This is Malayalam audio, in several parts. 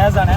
ഫയാസാണ്.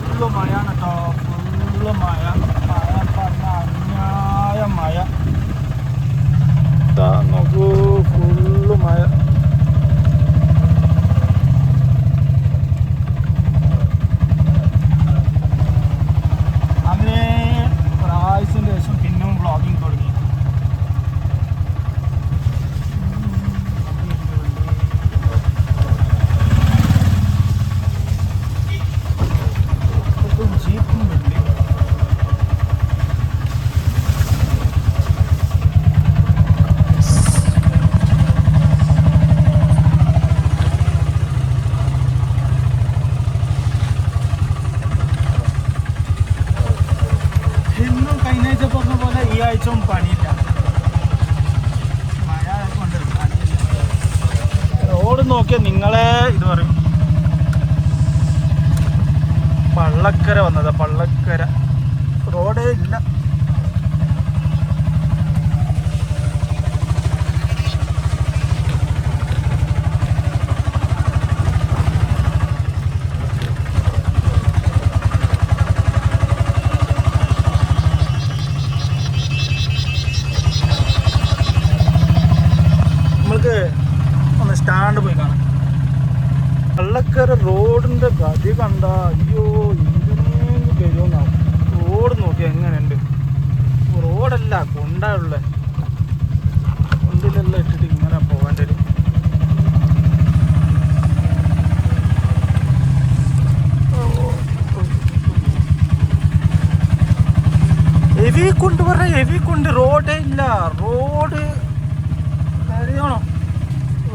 ഫുള്ള് മഴയാണ് കേട്ടോ, ഫുള്ള് മഴ. മഴ പറഞ്ഞ അന്യായ മഴ. നോക്കൂ, ഫുള്ള് മഴ. അങ്ങനെ ഒരാഴ്ചൻ്റെ ശേഷം പിന്നെയും വ്ളോഗിങ് തുടങ്ങി. ജീപ്പും വേണ്ടി ഇന്നും കഴിഞ്ഞ ആഴ്ച പറഞ്ഞ പോലെ ഈ ആഴ്ചയും പണിയില്ല. മഴ കൊണ്ട് പണിയില്ല. റോഡ് നോക്കിയാൽ നിങ്ങളെ ഇത് പറയും. പള്ളക്കര വന്നതാ, പള്ളക്കര റോഡേ ഇല്ല. നമ്മൾക്ക് ഒന്ന് സ്റ്റാൻഡ് പോയി കാണാം. പള്ളക്കര റോഡിൻ്റെ ഗതി കണ്ട അയ്യോ എന്തിനെങ്കിലും വരുമെന്നാവും. റോഡ് നോക്കി എങ്ങനെയുണ്ട്. റോഡല്ല കൊണ്ടുള്ള കൊണ്ടിലെല്ലാം ഇട്ടിട്ട് ഇങ്ങനെ പോകേണ്ടി വരും. ഹെവി കൊണ്ട് പറഞ്ഞ ഹെവി കൊണ്ട് റോഡേ ഇല്ല. റോഡ് അറിയണോ,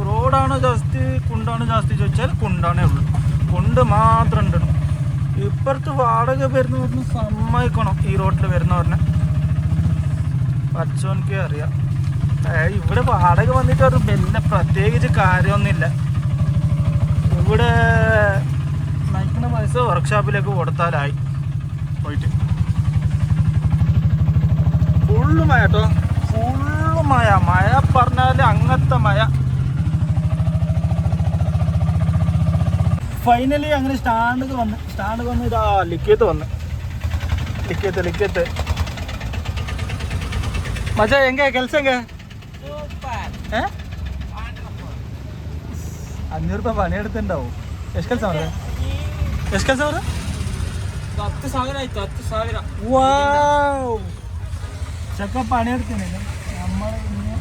റോഡാണോ ജാസ്തി കുണ്ടാണോ ജാസ്തി ചോദിച്ചാൽ കുണ്ടാണേ ഉള്ളൂ. കുണ്ട് മാത്രം ഉണ്ട്. ഇപ്പുറത്ത് വാടക വരുന്നവരിന് സമ്മതിക്കണം. ഈ റോഡിൽ വരുന്നവരിനെ പച്ചവനക്ക് അറിയാം. ഇവിടെ വാടക വന്നിട്ട് ഒരു വലിയ പ്രത്യേകിച്ച് കാര്യമൊന്നുമില്ല. ഇവിടെ നയിക്കുന്ന പൈസ വർക്ക്ഷോപ്പിലേക്ക് കൊടുത്താലായി. പോയിട്ട് ഫുള്ള് മഴ കേട്ടോ, ഫുള്ള് മഴ. മഴ പറഞ്ഞാൽ അങ്ങനത്തെ മഴ. ഫൈനലി അങ്ങനെ സ്റ്റാൻഡ് വന്ന് ഇതാ ലിക്കത്ത് വന്ന് ലിക്കത്ത് മച്ചാ എങ്ക ಕೆಲ್ಸ ಹೆಂಗೆ? 500 ರೂಪಾಯಿ പണിയെടുത്തുണ്ടാവും. ಎಷ್ಟು ಕೆಲಸ ಅವ್ರೆ? ಎಷ್ಟು ಕೆಲಸ ಅವ್ರೆ? 10,000 ಆಯ್ತು. 10,000. വാവ്, ചക്ക പണിയെടുത്തിന്. നമ്മൾ ഇങ്ങനെ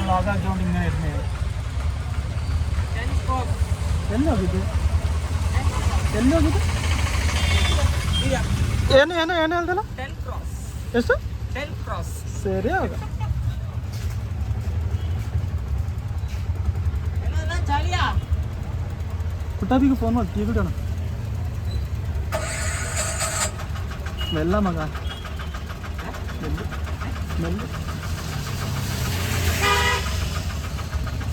വ്ളോഗാക്കിക്കൊണ്ട് ഇങ്ങനെ ഇരുന്നത് ಎಲ್ಲೋಗಿದ್ದು ಏನು ಹೇಳ್ದಲ್ಲ? ಎಷ್ಟು? 10 ಕ್ರಾಸ್. ಸರಿ ಆಗ ಕುಟ್ಟಾಬಿಗೆ ಫೋನ್ ಮಾಡಿ ಟೀ ಬಿಡೋಣ. ಮೆಲ್ಲ ಮಗ, ಮೆಲ್ಲ.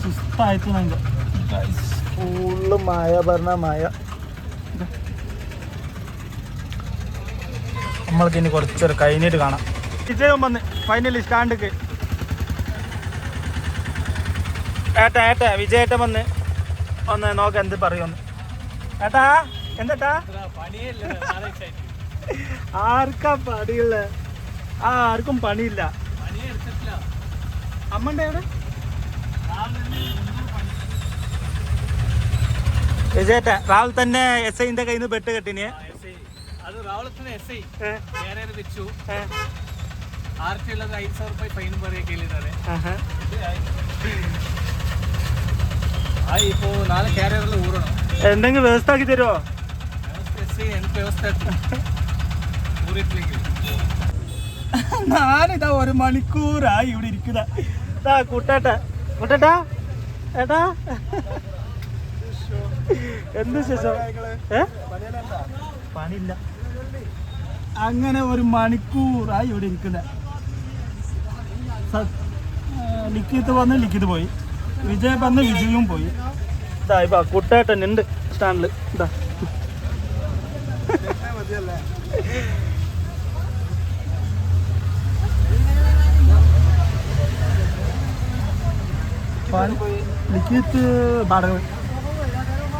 ಸುಸ್ತಾಯ್ತು ನಂಗೆ. ഫുള്ള് മഴ പറഞ്ഞ മഴ. നമ്മൾക്ക് ഇനി കുറച്ചൊരു കഴിഞ്ഞിട്ട് കാണാം. വിജയം വന്ന് ഫൈനലി സ്റ്റാൻഡിക്ക്. ഏട്ടാ വിജയേട്ടൻ വന്ന് ഒന്ന് നോക്കാം എന്ത് പറയുമെന്ന്. ഏട്ടാ എന്താ ആർക്കാ പണിയുള്ള? ആർക്കും പണിയില്ല. അമ്മൻ്റെ എവിടെ? വിജയേട്ട രാവിലെ തന്നെ SIന്റെ കയ്യിൽ നിന്ന് ബെട്ട് കെട്ടിനെ. ಅದು ರಾವಳತನ SI ಯಾರ್ಯಾರು ಬಿಚ್ಚು RT ಇಲ್ಲದ 5,000 ರೂಪಾಯಿ ಫೈನ್ ಬರೆಯಕ್ಕೆ ಹೇಳಿದ್ದಾರೆ. ഇപ്പോൾ നാളെ ക്യാരിയറിൽ ഊരണം. എന്തെങ്കിലും വ്യവസ്ഥ ആക്കി തരുമോ? വ്യവസ്ഥ ഊരിട്ടില്ലെങ്കിൽ ഞാനിതാ 1 മണിക്കൂറായി ഇവിടെ ഇരിക്കുന്ന. കൂട്ടാട്ടാ ഏട്ടാ എന്ത് ശേഷം പണിയില്ല. അങ്ങനെ 1 മണിക്കൂറായി ഇവിടെ ഇരിക്കുന്നത്. ലിഖിത് വന്ന് ലിഖിത് പോയി, വിജയ് വന്ന് വിജയും പോയി. ഇതാ ഇപ്പം കുട്ടേട്ടൻ ഉണ്ട് സ്റ്റാൻഡിൽ. ഇതാ ലിഖിത്ത് ಬಾಡಗ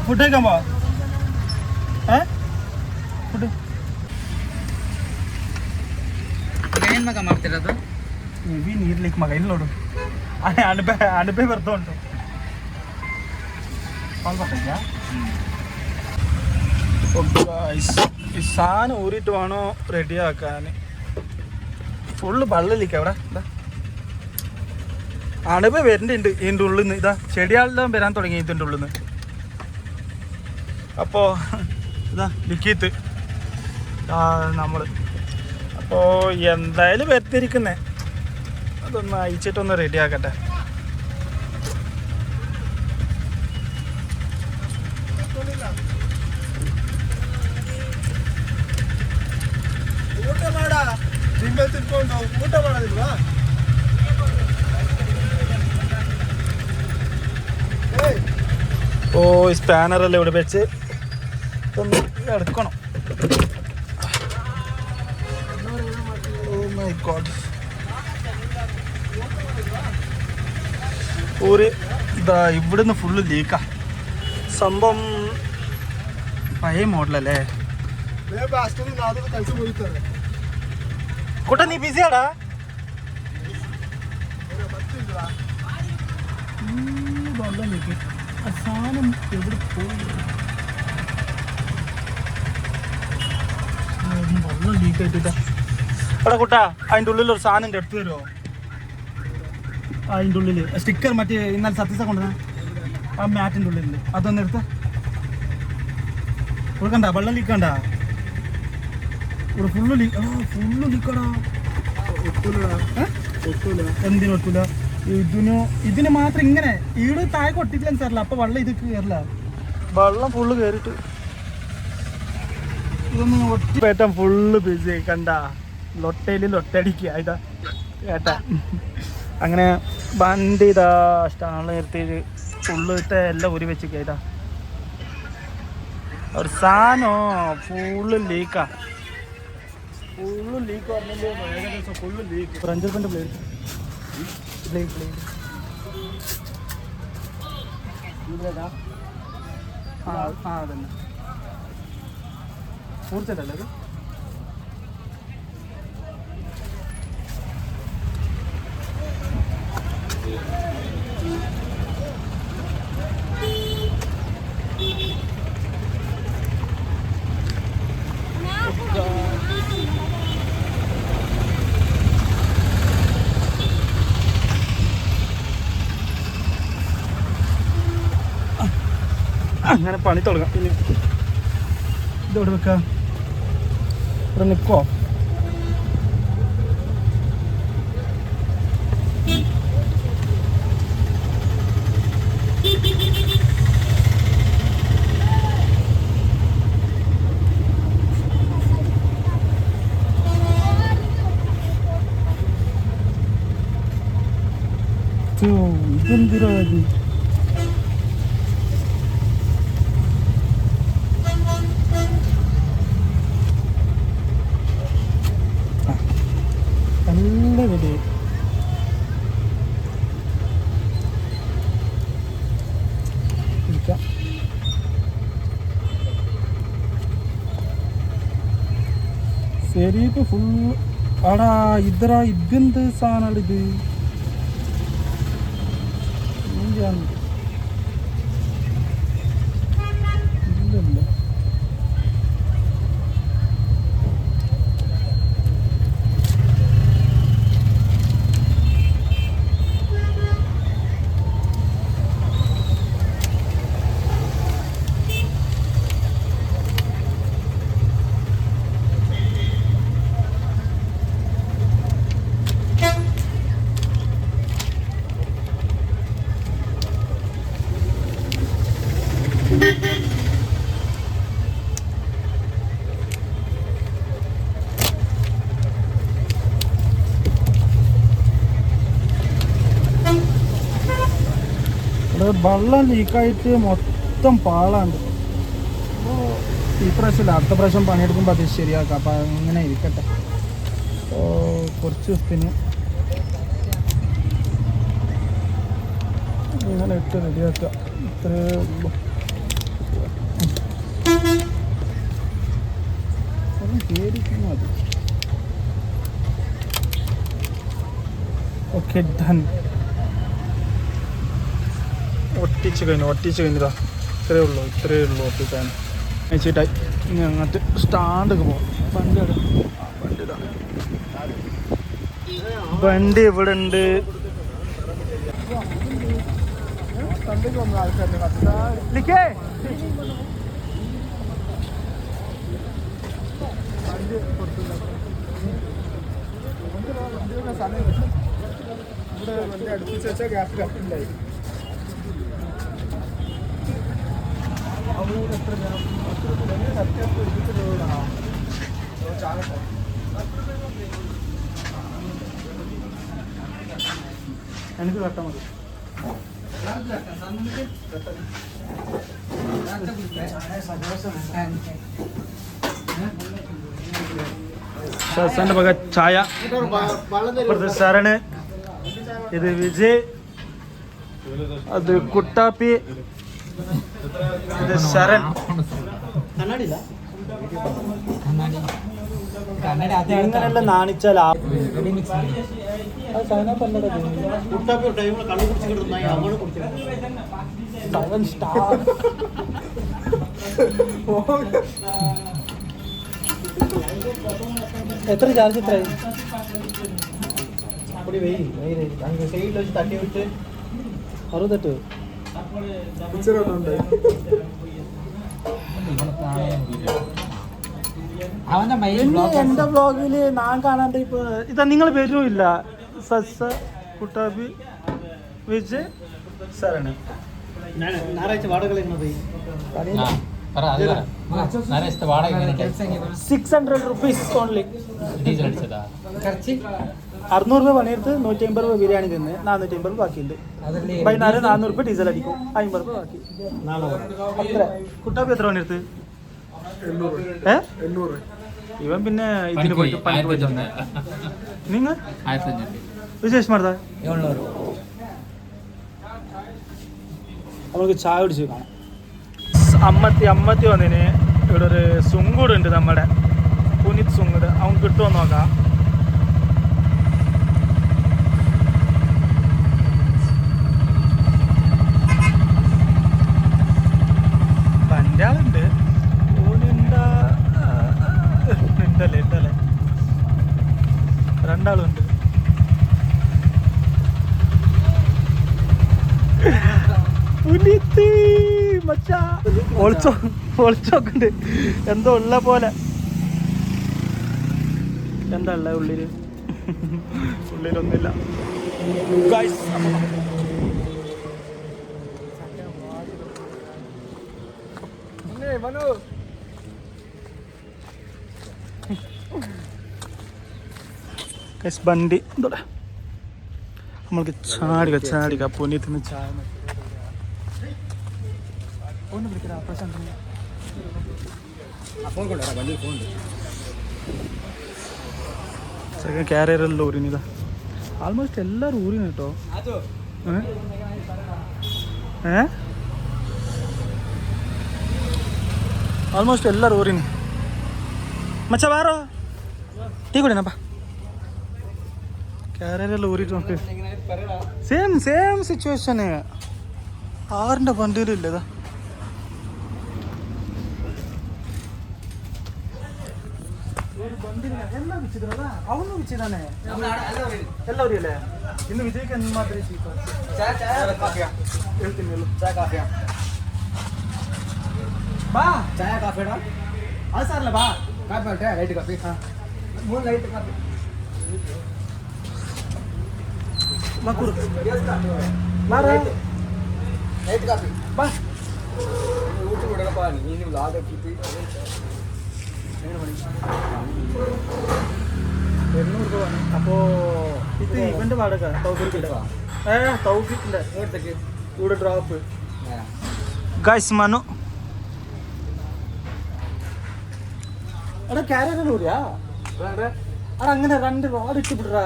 ಫುಡ್ ಹೇಗಮ್ಮ ಫುಡ್ ಏನು ಮಗ ಮಾಡ್ತಿರೋದು? ಹೆವಿ ನೀರ್ಲಿಕ್ಕೆ ಮಗ ಇಲ್ಲಿ ನೋಡು ಅಣಬೆ ಬರ್ತಾ ಉಂಟು. ഈ സാധനം ഊരിയിട്ട് വേണോ റെഡിയാക്കാൻ. ഫുള്ള് വെള്ളമില്ലിക്ക അവിടെ അണുപ വരുന്നുണ്ട് ഇതിൻ്റെ ഉള്ളിൽ നിന്ന്. ഇതാ ചെടിയാളെല്ലാം വരാൻ തുടങ്ങി ഇതിൻ്റെ ഉള്ളിൽ നിന്ന്. അപ്പോൾ ഇതാ ലിഖിത്ത് നമ്മൾ അപ്പോൾ എന്തായാലും വരുത്തിരിക്കുന്നേ. അതൊന്ന് അയച്ചിട്ടൊന്ന് റെഡിയാക്കട്ടെ. ಊಟ ಮಾಡ ನಿಂಬೆ ತಿನ್ಕೊಂಡು ಊಟ ಮಾಡೋದಿಲ್ವಾ? ഓ ഈ സ്പാനറെല്ലാം ഇവിടെ വെച്ച് ഒന്ന് എടുക്കണം. Oh my God. ഒരു ഇതാ ഇവിടുന്ന് ഫുള്ള് ലീക്കാ. സംഭവം പഴയ മോഡലല്ലേ? കുട്ട നീ ബിസിയാടാ? വെള്ളം ലീക്ക്. സാധനം എവിടെ പോയി? വെള്ളം ലീക്ക് ആയിട്ടാ. എടാ കുട്ടാ അതിൻ്റെ ഉള്ളിൽ ഒരു സാധനം എടുത്തു തരുമോ? അതിൻ്റെ ഉള്ളിൽ സ്റ്റിക്കർ മറ്റേ ഇന്നലെ സത്യസ കൊണ്ടുവന്ന ആ മാറ്റിൻ്റെ ഉള്ളിൽ അതൊന്ന് എടുത്ത് കൊടുക്കണ്ട. വെള്ളം ലീക്കണ്ട. ഇവിടെ ഫുള്ള് ലീക്ക്. ഫുള്ള് ലീക്കടാ. എന്തിനും ഒട്ടില്ല. ഇതിന് മാത്രം ഇങ്ങനെ ഈട് താഴെ കൊട്ടിട്ടില്ല സാറില്ല. അപ്പൊ വെള്ളം ഇത് കയറില്ല. വെള്ളം ഫുള്ള് കയറിട്ട് ഇതൊന്നും ഒറ്റ ഫുള്ള് ബിസി കണ്ട. ലൊട്ടയില് ലൊട്ടടിക്കുക ഇതാ കേട്ടാ. അങ്ങനെ വണ്ടി ഇതാ സ്റ്റാളിൽ നിർത്തിയിട്ട് ഫുള്ള് ഇട്ട എല്ലാം ഉരി വെച്ച് കേട്ടാ. ഒരു സാധനോ ഫുള്ള് ലീക്കാ. ഫുള്ള് ലീക്ക് പറഞ്ഞില്ലേ? ഏകദേശം ഫുള്ള് ലീക്ക്. ഫ്രഞ്ചിൻ്റെ ബ്ലേഡ് അതന്നെ മൂർച്ചല്ലേ അത്? അങ്ങനെ പണി തുടങ്ങാം. പിന്നെ ഇതോടെ വെക്കാം. ഇവിടെ നിൽക്കോ? ഇതെന്തിരാ ഇത്? നല്ല വില. ശരി ഇപ്പൊ ഫുൾ ആടാ ഇതറാ. ഇതെന്ത് സാധനമാണ് ഇത്? ഇല്ലല്ല വെള്ളം ലീക്കായിട്ട് മൊത്തം പാളാണ്ട്. അപ്പോൾ ഈ പ്രാവശ്യമില്ല, അടുത്ത പ്രാവശ്യം പണിയെടുക്കുമ്പോൾ അത് ശരിയാക്കാം. അപ്പം അങ്ങനെ ഇരിക്കട്ടെ. കുറച്ച് ദിവസത്തിന് ഇങ്ങനെ ഇട്ട് റെഡിയാക്കുക. ഇത്രയേ ഉള്ളൂ. പേടിക്കുന്നു അത്. Okay, done. ഒട്ടിച്ച് കഴിഞ്ഞതാ. ഇത്രയേ ഉള്ളൂ ഒട്ടിക്കാൻ വെച്ചിട്ടായി. ഇനി അങ്ങോട്ട് സ്റ്റാൻഡൊക്കെ പോകും. വണ്ടി ഇവിടെ ഉണ്ട്. അടുപ്പിച്ച് വെച്ചാൽ ഗ്യാസ് കറക്റ്റുണ്ടായി. എനിക്ക് കട്ടാൽ മതി. ശാസന്റെ വക ചായ. ശരണ്, ഇത് വിജയ്, അത് കുട്ടാപ്പി, ഇത് ശരൺ. ഇങ്ങനെല്ലാം നാണിച്ചാൽ എത്ര ചാർജ്? എത്രയായി? തട്ടി വിട്ട് 68. എന്റെ ബ്ലോഗില് ഞാൻ കാണാണ്ട് ഇപ്പൊ ഇതാ നിങ്ങൾ വരുമില്ല. സസ്സ, കുട്ടാബി, വിജയ്, ശരണ. ഞായറാഴ്ച വാടക 600 rupees ഓൺലി. 600 രൂപ പണിയെടുത്ത് 150 രൂപ ബിരിയാണി തിന്ന് 450 രൂപ ബാക്കിയുണ്ട്. വൈകുന്നേരം 400 രൂപ ഡീസൽ അടിക്കും, 50 രൂപ ബാക്കി. അത്ര. കുട്ടാപ്പി എത്ര പണിയെടുത്ത്? 800. ഇവൻ പിന്നെ ഇതിന് പോയിട്ട് പണി പോയി. നിങ്ങൾ വിശേഷം ಮಾಡ್ದ? 700. അവൾക്ക് ചായ കുടിച്ച് കാണാം. അമ്മത്തി വന്നതിന് ഇവിടെ ഒരു സുങ്കൂട് ഉണ്ട്, നമ്മുടെ പുനിത് സുങ്കൂട്. അവൻ കിട്ടുമോ നോക്കാം. പൻ്റെ ആളുണ്ട്. ഉണ്ടല്ലേ രണ്ടാളുണ്ട്. ഒളിച്ചോക്കുണ്ട് എന്തോ ഉള്ള പോലെ. എന്താ ഉള്ള ഉള്ളിലൊന്നുമില്ല. ബണ്ടി നമ്മൾക്ക് ചാടിക്ക പുനിയത്തിന് ചായ. ക്യാരിയറെല്ലാം ഊരിനിതാ. ആൾമോസ്റ്റ് എല്ലാവരും ഊരിന് കേട്ടോ. ആൾമോസ്റ്റ് എല്ലാവരും ഊരിന്. മച്ചാ വേറോ ടീ കുടിനപ്പാ. ക്യാരിയറെല്ലാം ഊരിട്ട് നോക്ക്. സെയിം സിറ്റുവേഷന്. ആറിൻ്റെ വണ്ടിയിലും ഇല്ലതാ. ಎಲ್ಲ ಬಿಚ್ಚಿದ್ರಲ್ಲ ಅವನು ಬಿಚ್ಚಿದಾನೆ ಎಲ್ಲ ಅವರಿಯಲ್ಲೇ ಇನ್ನು ವಿಜಯಕ್ಕೆ ಮಾತ್ರ ಹೇಳ್ತೀನಿ ಬಾ ಚಾಯ ಕಾಫಿ ಅದು ಸಾರ್ಲ ಬಾ ಕಾಫಿ ಹೊಟ್ಟೆ ಲೈಟ್ ಕಾಫಿ ಹಾಂ 3 ಲೈಟ್ ಕಾಫಿ ಬಾ ಕೂರು ಬಾರ ಲೈಟ್ ಕಾಫಿ ಬಾ ಊಟ ಬಿಡಪ್ಪ ನೀನು ಲಾಗ್ ಹಾಕಿತ್ತು 800 രൂപ. അപ്പോൾ ഇത് ഇവൻ്റെ വാടക തൗഫീഖിൻ്റെ ഇവിടെ ഡ്രോപ്പ്. ഗൈസ് മനു എടാ കാരൂരിയാ എടാ അങ്ങനെ 2 റോഡ് ഇട്ട് വിടറാ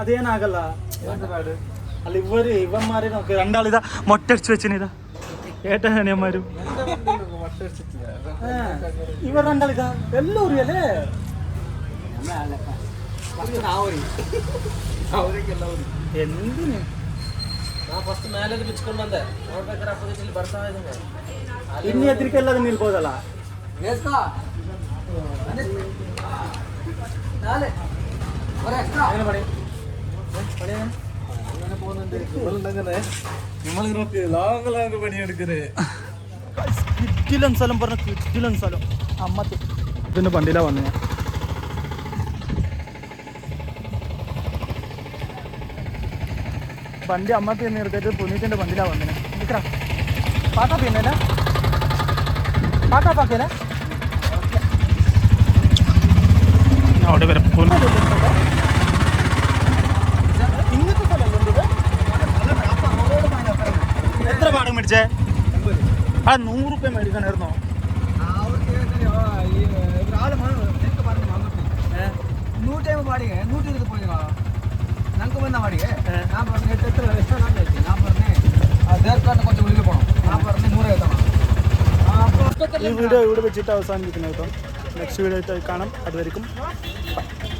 അതേനാകല്ല അല്ല ഇവന്മാരെ നോക്ക് രണ്ടാളിതാ മൊട്ടടിച്ച് വെച്ചിനിതാ ഏട്ടനിയന്മാരും ഇവർ രണ്ടാളിതാ എല്ലൂരി അല്ലേ എന്തിന് ಇನ್ನು ಎದ್ರಿಕೆಲ್ಲ ನಿಲ್ಬೋದಲ್ಲ കിറ്റിലൻ സ്ഥലം പറഞ്ഞ കിറ്റിലൻ സ്ഥലം അമ്മത്ത് ഇതിന്റെ വണ്ടിയിലാ വന്നു ഞാൻ വണ്ടി അമ്മക്ക് നിർത്തിയിട്ട് പുനീറ്റിന്റെ വണ്ടിയിലാ വന്നിന് നിൽക്കടാ പാട്ടാ പിന്നെ പാട്ടാ പാക്കല്ലേ അവിടെ വരെ ഇങ്ങനത്തെ സ്ഥലം എത്ര പാടം മേടിച്ചേ ആ 100 രൂപ മേടിക്കണമായിരുന്നോ ನಂಗೆ ಬಂದ ಮಾಡಿಗೆ ನಾ പറഞ്ഞ ಎಷ್ಟ ನಾ പറഞ്ഞേ ದೇವಸ್ಥಾನ ಕೊಂಚ ಉಳಿಗೆ പോണം ನಾ പറഞ്ഞ 150 ഈ വീഡിയോ ഇവിടെ വെച്ചിട്ട് അവസാനിപ്പിക്കുന്നു കേട്ടോ നെക്സ്റ്റ് വീഡിയോ ആയിട്ട് കാണാം അതുവരെയും